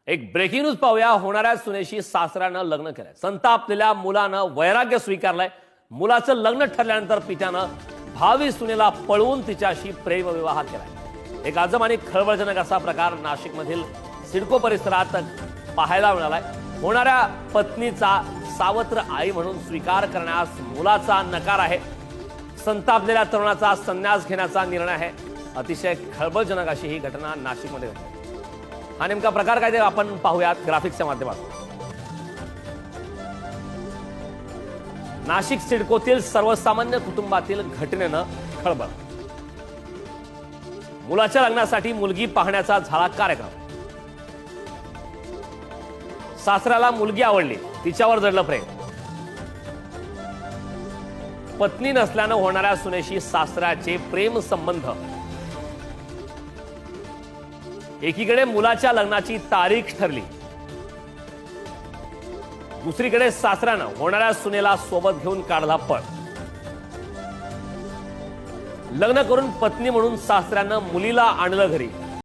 एक breaking news पाहूया। होणाऱ्या सुनेशी सासऱ्यानं लग्न केलंय। संतापलेल्या मुलानं वैराग्य स्वीकारलंय। मुलाचं लग्न ठरल्यानंतर पित्यानं भावी सुनेला पळवून तिच्याशी प्रेमविवाह केलाय। एक अजब आणि खळबळजनक असा प्रकार नाशिकमधील सिडको परिसरात पाहायला मिळालाय। होणाऱ्या पत्नीचा सावत्र आई म्हणून स्वीकार करण्यास मुलाचा नकार आहे। संतापलेल्या तरुणाचा संन्यास घेण्याचा निर्णय आहे। अतिशय खळबळजनक अशी ही घटना नाशिकमध्ये घडली। हा नेमका प्रकार काय ते आपण पाहूयात ग्राफिक्सच्या माध्यमातून। नाशिक सिडकोतील सर्वसामान्य कुटुंबातील घटनेनं खळबळ। मुलाच्या लग्नासाठी मुलगी पाहण्याचा झाला कार्यक्रम। सासऱ्याला मुलगी आवडली, तिच्यावर जडलं प्रेम। पत्नी नसल्यानं होणाऱ्या सुनेशी सासऱ्याचे प्रेम संबंध। एकीकडे मुलाच्या लग्नाची तारीख ठरली, दुसरीकडे सासऱ्यानं होणाऱ्या सुनेला सोबत घेऊन काढला पळ। लग्न करून पत्नी म्हणून सासऱ्यानं मुलीला आणलं घरी।